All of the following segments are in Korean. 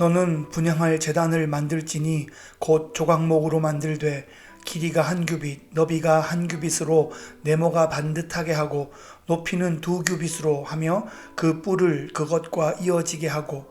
너는 분향할 제단을 만들지니 곧 조각목으로 만들되 길이가 한 규빗, 너비가 한 규빗으로 네모가 반듯하게 하고 높이는 두 규빗으로 하며 그 뿔을 그것과 이어지게 하고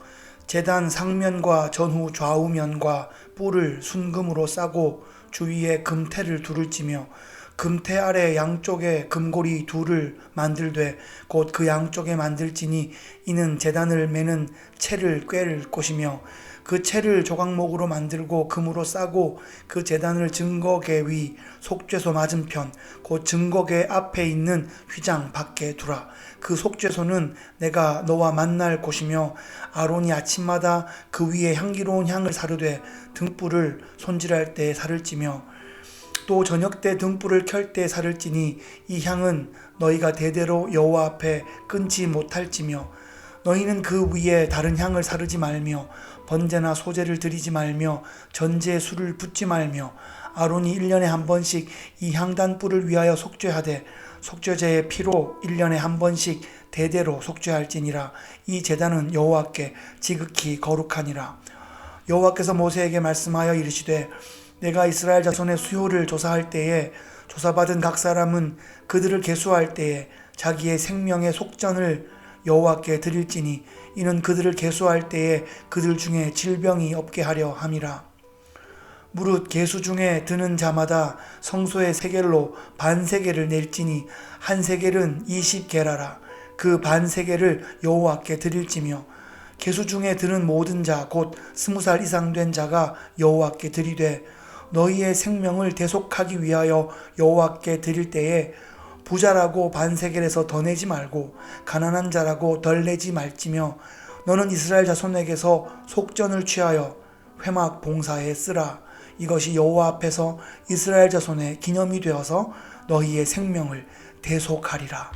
제단 상면과 전후 좌우면과 뿔을 순금으로 싸고 주위에 금테를 둘을 찌며 금테 아래 양쪽에 금고리 둘을 만들되 곧 그 양쪽에 만들지니 이는 제단을 매는 채를 꿰를 것이며 그 채를 조각목으로 만들고 금으로 싸고 그 제단을 증거계 위 속죄소 맞은편 곧 증거계 앞에 있는 휘장 밖에 두라. 그 속죄소는 내가 너와 만날 곳이며 아론이 아침마다 그 위에 향기로운 향을 사르되 등불을 손질할 때 살을 찌며 또 저녁 때 등불을 켤 때 살을 찌니 이 향은 너희가 대대로 여호와 앞에 끊지 못할지며 너희는 그 위에 다른 향을 사르지 말며 번제나 소제를 드리지 말며 전제에 술을 붓지 말며 아론이 1년에 한 번씩 이 향단 뿔을 위하여 속죄하되 속죄제의 피로 1년에 한 번씩 대대로 속죄할지니라. 이 제단은 여호와께 지극히 거룩하니라. 여호와께서 모세에게 말씀하여 이르시되 내가 이스라엘 자손의 수요를 조사할 때에 조사받은 각 사람은 그들을 계수할 때에 자기의 생명의 속전을 여호와께 드릴지니 이는 그들을 계수할 때에 그들 중에 질병이 없게 하려 함이라. 무릇 계수 중에 드는 자마다 성소의 세겔로 반세겔을 낼지니 한 세겔은 20게라라. 그 반세겔을 여호와께 드릴지며 계수 중에 드는 모든 자 곧 20살 이상 된 자가 여호와께 드리되 너희의 생명을 대속하기 위하여 여호와께 드릴 때에 부자라고 반세겔에서 더 내지 말고 가난한 자라고 덜 내지 말지며 너는 이스라엘 자손에게서 속전을 취하여 회막 봉사에 쓰라. 이것이 여호와 앞에서 이스라엘 자손의 기념이 되어서 너희의 생명을 대속하리라.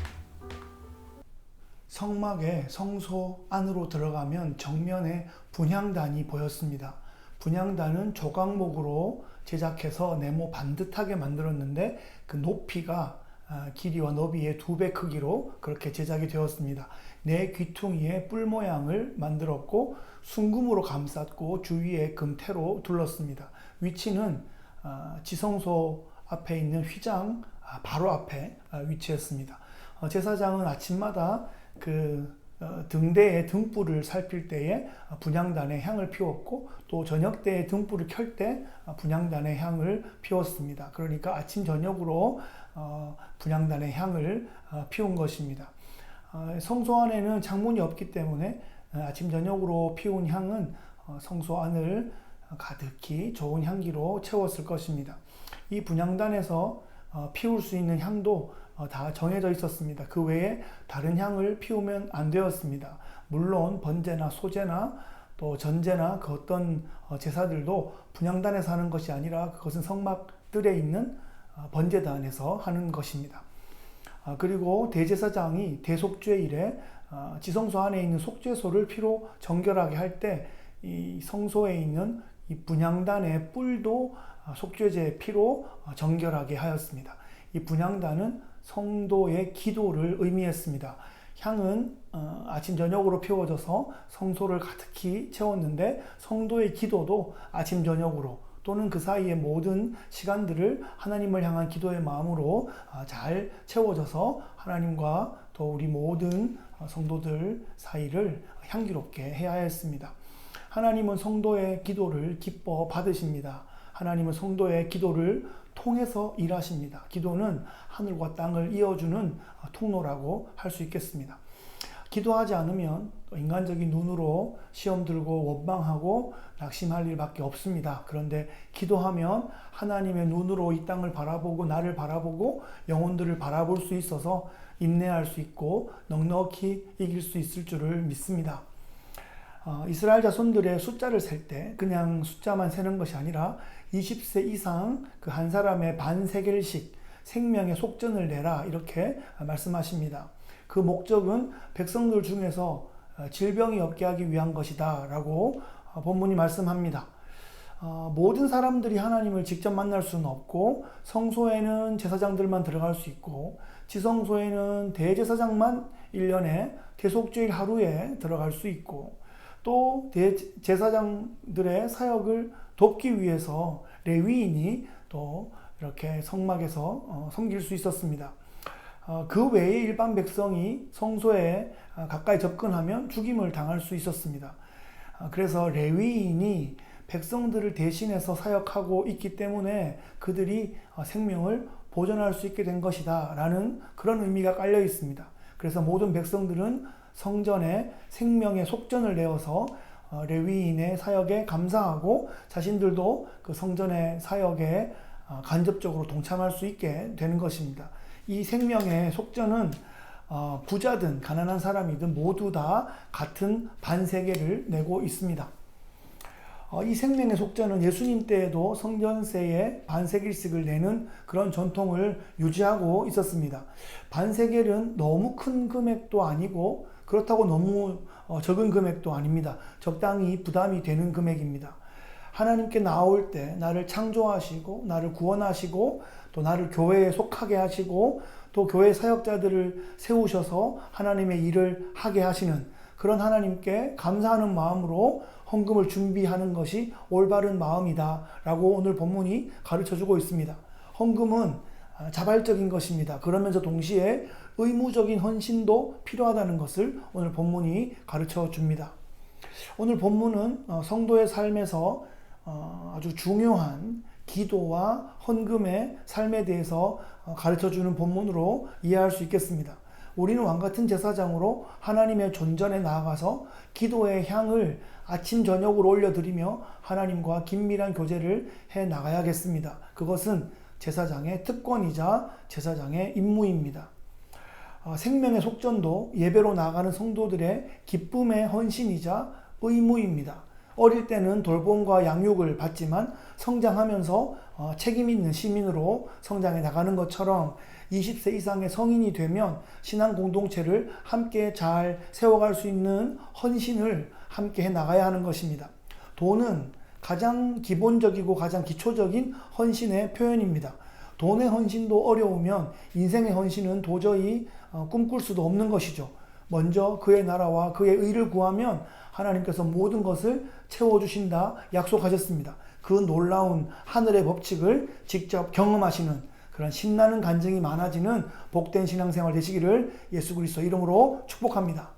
성막의 성소 안으로 들어가면 정면에 분향단이 보였습니다. 분향단은 조각목으로 제작해서 네모 반듯하게 만들었는데 그 높이가 길이와 너비의 2배 크기로 그렇게 제작이 되었습니다. 네 귀퉁이에 뿔 모양을 만들었고 순금으로 감쌌고 주위에 금테로 둘렀습니다. 위치는 지성소 앞에 있는 휘장 바로 앞에 위치했습니다. 제사장은 아침마다 그 등대에 등불을 살필 때에 분향단에 향을 피웠고 또 저녁 때에 등불을 켤 때 분향단에 향을 피웠습니다. 그러니까 아침 저녁으로 분향단에 향을 피운 것입니다. 성소 안에는 창문이 없기 때문에 아침 저녁으로 피운 향은 성소 안을 가득히 좋은 향기로 채웠을 것입니다. 이 분향단에서 피울 수 있는 향도 다 정해져 있었습니다. 그 외에 다른 향을 피우면 안 되었습니다. 물론 번제나 소제나 또 전제나 그 어떤 제사들도 분향단에서 하는 것이 아니라 그것은 성막들에 있는 번제단에서 하는 것입니다. 그리고 대제사장이 대속죄일에 지성소 안에 있는 속죄소를 피로 정결하게 할 때 이 성소에 있는 이 분향단의 뿔도 속죄제의 피로 정결하게 하였습니다. 이 분향단은 성도의 기도를 의미했습니다. 향은 아침 저녁으로 피워져서 성소를 가득히 채웠는데 성도의 기도도 아침 저녁으로 또는 그 사이의 모든 시간들을 하나님을 향한 기도의 마음으로 잘 채워져서 하나님과 또 우리 모든 성도들 사이를 향기롭게 해야 했습니다. 하나님은 성도의 기도를 기뻐 받으십니다. 하나님은 성도의 기도를 통해서 일하십니다. 기도는 하늘과 땅을 이어주는 통로라고 할 수 있겠습니다. 기도하지 않으면 인간적인 눈으로 시험 들고 원망하고 낙심할 일밖에 없습니다. 그런데 기도하면 하나님의 눈으로 이 땅을 바라보고 나를 바라보고 영혼들을 바라볼 수 있어서 인내할 수 있고 넉넉히 이길 수 있을 줄을 믿습니다. 이스라엘 자손들의 숫자를 셀 때 그냥 숫자만 세는 것이 아니라 20세 이상 그 한 사람의 반세겔씩 생명의 속전을 내라 이렇게 말씀하십니다. 그 목적은 백성들 중에서 질병이 없게 하기 위한 것이다 라고 본문이 말씀합니다. 모든 사람들이 하나님을 직접 만날 수는 없고 성소에는 제사장들만 들어갈 수 있고 지성소에는 대제사장만 1년에 대속죄일 하루에 들어갈 수 있고 또 대제사장들의 사역을 돕기 위해서 레위인이 또 이렇게 성막에서 섬길 수 있었습니다. 그 외에 일반 백성이 성소에 가까이 접근하면 죽임을 당할 수 있었습니다. 그래서 레위인이 백성들을 대신해서 사역하고 있기 때문에 그들이 생명을 보존할 수 있게 된 것이다 라는 그런 의미가 깔려 있습니다. 그래서 모든 백성들은 성전에 생명의 속전을 내어서 레위인의 사역에 감사하고 자신들도 그 성전의 사역에 간접적으로 동참할 수 있게 되는 것입니다. 이 생명의 속전은 부자든 가난한 사람이든 모두 다 같은 반세겔을 내고 있습니다. 이 생명의 속전은 예수님 때에도 성전세에 반세겔씩을 내는 그런 전통을 유지하고 있었습니다. 반세겔은 너무 큰 금액도 아니고 그렇다고 너무 적은 금액도 아닙니다. 적당히 부담이 되는 금액입니다. 하나님께 나올 때 나를 창조하시고 나를 구원하시고 또 나를 교회에 속하게 하시고 또 교회 사역자들을 세우셔서 하나님의 일을 하게 하시는 그런 하나님께 감사하는 마음으로 헌금을 준비하는 것이 올바른 마음이다 라고 오늘 본문이 가르쳐주고 있습니다. 헌금은 자발적인 것입니다. 그러면서 동시에 의무적인 헌신도 필요하다는 것을 오늘 본문이 가르쳐 줍니다. 오늘 본문은 성도의 삶에서 아주 중요한 기도와 헌금의 삶에 대해서 가르쳐주는 본문으로 이해할 수 있겠습니다. 우리는 왕같은 제사장으로 하나님의 존전에 나아가서 기도의 향을 아침 저녁으로 올려드리며 하나님과 긴밀한 교제를 해 나가야겠습니다. 그것은 제사장의 특권이자 제사장의 임무입니다. 생명의 속전도 예배로 나아가는 성도들의 기쁨의 헌신이자 의무입니다. 어릴 때는 돌봄과 양육을 받지만 성장하면서 책임 있는 시민으로 성장해 나가는 것처럼 20세 이상의 성인이 되면 신앙 공동체를 함께 잘 세워갈 수 있는 헌신을 함께 해 나가야 하는 것입니다. 돈은 가장 기본적이고 가장 기초적인 헌신의 표현입니다. 돈의 헌신도 어려우면 인생의 헌신은 도저히 꿈꿀 수도 없는 것이죠. 먼저 그의 나라와 그의 의를 구하면 하나님께서 모든 것을 채워주신다 약속하셨습니다. 그 놀라운 하늘의 법칙을 직접 경험하시는 그런 신나는 간증이 많아지는 복된 신앙생활 되시기를 예수 그리스도 이름으로 축복합니다.